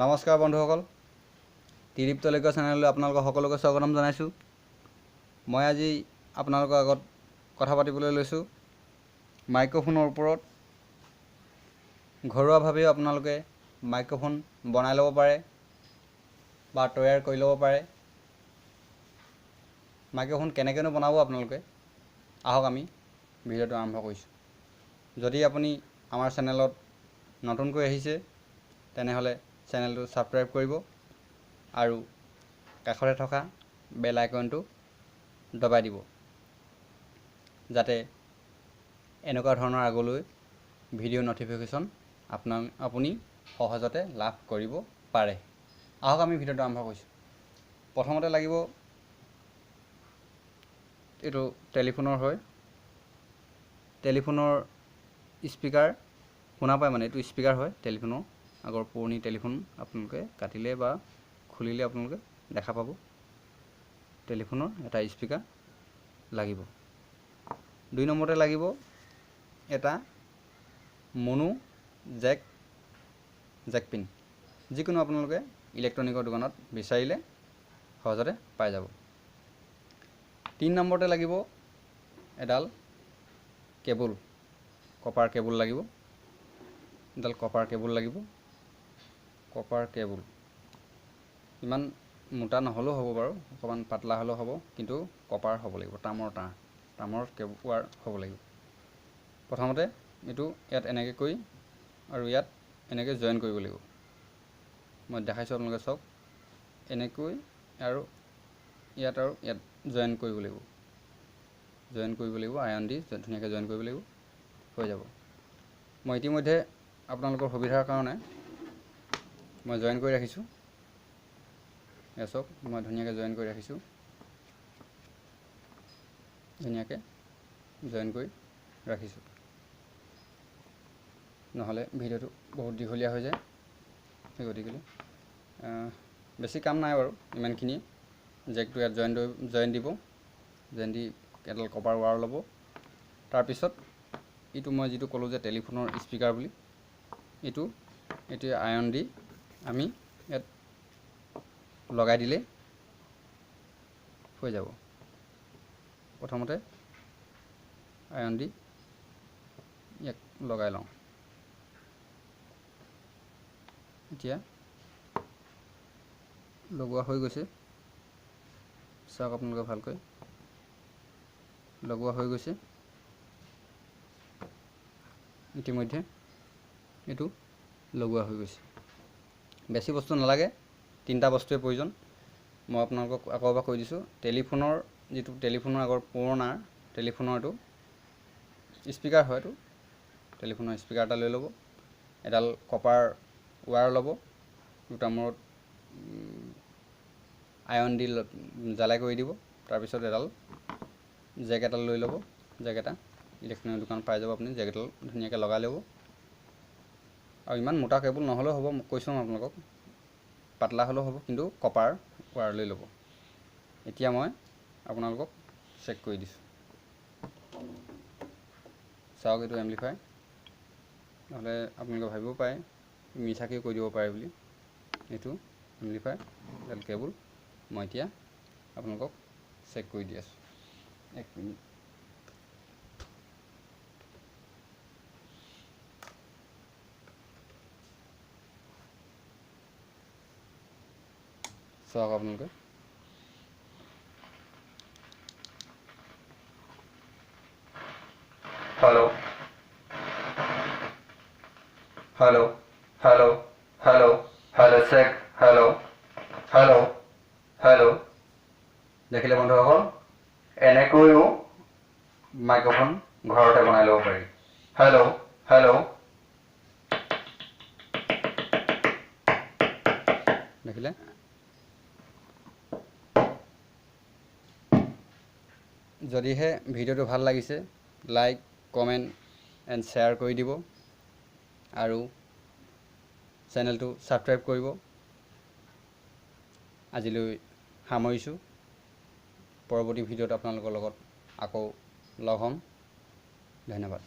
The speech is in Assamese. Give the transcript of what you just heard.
নমস্কাৰ বন্ধুসকল, ত্ৰিদীপ্ত লেখক চেনেললৈ আপোনালোকক সকলোকে স্বাগতম জনাইছোঁ। মই আজি আপোনালোকৰ আগত কথা পাতিবলৈ লৈছোঁ মাইক্ৰফোনৰ ওপৰত। ঘৰুৱাভাৱেও আপোনালোকে মাইক্ৰফোন বনাই ল'ব পাৰে বা তৈয়াৰ কৰি ল'ব পাৰে। মাইক্ৰফোন কেনেকৈনো বনাব আপোনালোকে, আহক আমি ভিডিঅ'টো আৰম্ভ কৰিছোঁ। যদি আপুনি আমাৰ চেনেলত নতুনকৈ আহিছে তেনেহ'লে চেনেলটো ছাবস্ক্ৰাইব কৰিব আৰু কাষতে থকা বেল আইকনটো দবাই দিব, যাতে এনেকুৱা ধৰণৰ আগলৈ ভিডিঅ' ন'টিফিকেশ্যন আপুনি সহজতে লাভ কৰিব পাৰে। আহক আমি ভিডিঅ'টো আৰম্ভ কৰিছোঁ। প্ৰথমতে লাগিব এইটো টেলিফোনৰ হয়। টেলিফোনৰ স্পীকাৰ শুনা পায়, মানে এইটো স্পীকাৰ হয় টেলিফোনৰ। আগৰ পুৰণি টেলিফোন আপোনালোকে কাটিলে বা খুলিলে আপোনালোকে দেখা পাব টেলিফোনৰ এটা স্পীকাৰ লাগিব। 2 নম্বৰতে লাগিব এটা মনো জেক পিন। যিকোনো আপোনালোকে ইলেক্ট্ৰনিকৰ দোকানত বিচাৰিলে সহজতে পাই যাব। 3 নম্বৰতে লাগিব এডাল কেবুল, কপাৰ কেবুল লাগিব। এডাল কপাৰ কেবুল লাগিব। কপাৰ কেবুল ইমান মোটা নহ'লেও হ'ব বাৰু, অকণমান পাতলা হ'লেও হ'ব, কিন্তু কপাৰ হ'ব লাগিব, তামৰ কেবুল হ'ব লাগিব। প্ৰথমতে এইটো ইয়াত এনেকৈ কৰি আৰু ইয়াত এনেকৈ জইন কৰিব লাগিব। মই দেখাইছোঁ, আপোনালোকে চাওক। এনেকৈ আৰু ইয়াত জইন কৰিব লাগিব। আইৰণ দি ধুনীয়াকৈ জইন কৰিব লাগিব, হৈ যাব। মই ইতিমধ্যে আপোনালোকৰ সুবিধাৰ কাৰণে মই জইন কৰি ৰাখিছোঁ। এয়া চাওক, মই ধুনীয়াকৈ জইন কৰি ৰাখিছোঁ। নহ'লে ভিডিঅ'টো বহুত দীঘলীয়া হৈ যায়। সেই গতিকে বেছি কাম নাই বাৰু, ইমানখিনিয়ে। জেকটো ইয়াত জইন দিব, জইন দি এডাল কপাৰ ৱায়াৰ ল'ব। তাৰপিছত এইটো মই যিটো ক'লোঁ যে টেলিফোনৰ স্পীকাৰ বুলি, এইটো আইৰণ দি আমি ইয়াত লগাই দিলেই হৈ যাব। প্ৰথমতে আইৰণ দি ইয়াক লগাই লওঁ। এতিয়া লগোৱা হৈ গৈছে, চাওক আপোনালোকে ভালকৈ। লগোৱা হৈ গৈছে ইতিমধ্যে, এইটো লগোৱা হৈ গৈছে। বেছি বস্তু নালাগে, 3টা বস্তুৱে প্ৰয়োজন। মই আপোনালোকক আকৌ এবাৰ কৈ দিছোঁ, টেলিফোনৰ আগৰ পুৰণা টেলিফোনৰ এইটো স্পীকাৰ হয়। এইটো টেলিফোনৰ স্পীকাৰ এটা লৈ ল'ব। এডাল কপাৰ ৱায়াৰ ল'ব, দুটা মূৰত আইৰণ দি জ্বালাই কৰি দিব। তাৰপিছত এডাল জেক এডাল লৈ ল'ব। জেক এটা ইলেক্ট্ৰনিক দোকানত পাই যাব আপুনি। জেক এডাল ধুনীয়াকৈ লগাই ল'ব। আৰু ইমান মোটা কেবুল নহ'লেও হ'ব, মই কৈছোঁ আপোনালোকক। পাতলা হ'লেও হ'ব, কিন্তু কপাৰ ৱায়াৰ লৈ ল'ব। এতিয়া মই আপোনালোকক চেক কৰি দিছোঁ। চাওক, এইটো এম্প্লিফায়াৰ। নহ'লে আপোনালোকে ভাবিব পাৰে মিছাকৈ কৈ দিব পাৰে বুলি। এইটো এম্প্লিফায়াৰ, এডাল কেবুল। মই এতিয়া আপোনালোকক চেক কৰি দি আছোঁ। 1 মিনিট। চাওক আপোনালোকে, hello', hello', hello', hello', hello', check, hello', hello', hello'. দেখিলে বন্ধুসকল, এনেকৈও মাইক্ৰফোন ঘৰতে বনাই ল'ব পাৰি। Hello', hello'. দেখিলে? যদিহে ভিডিঅ'টো ভাল লাগিছে, লাইক, কমেণ্ট এণ্ড শ্বেয়াৰ কৰি দিব আৰু চেনেলটো ছাবস্ক্ৰাইব কৰিব। আজিলৈ সামৰিছোঁ। পৰৱৰ্তী ভিডিঅ'ত আপোনালোকৰ লগত আকৌ লগ হ'ম। ধন্যবাদ।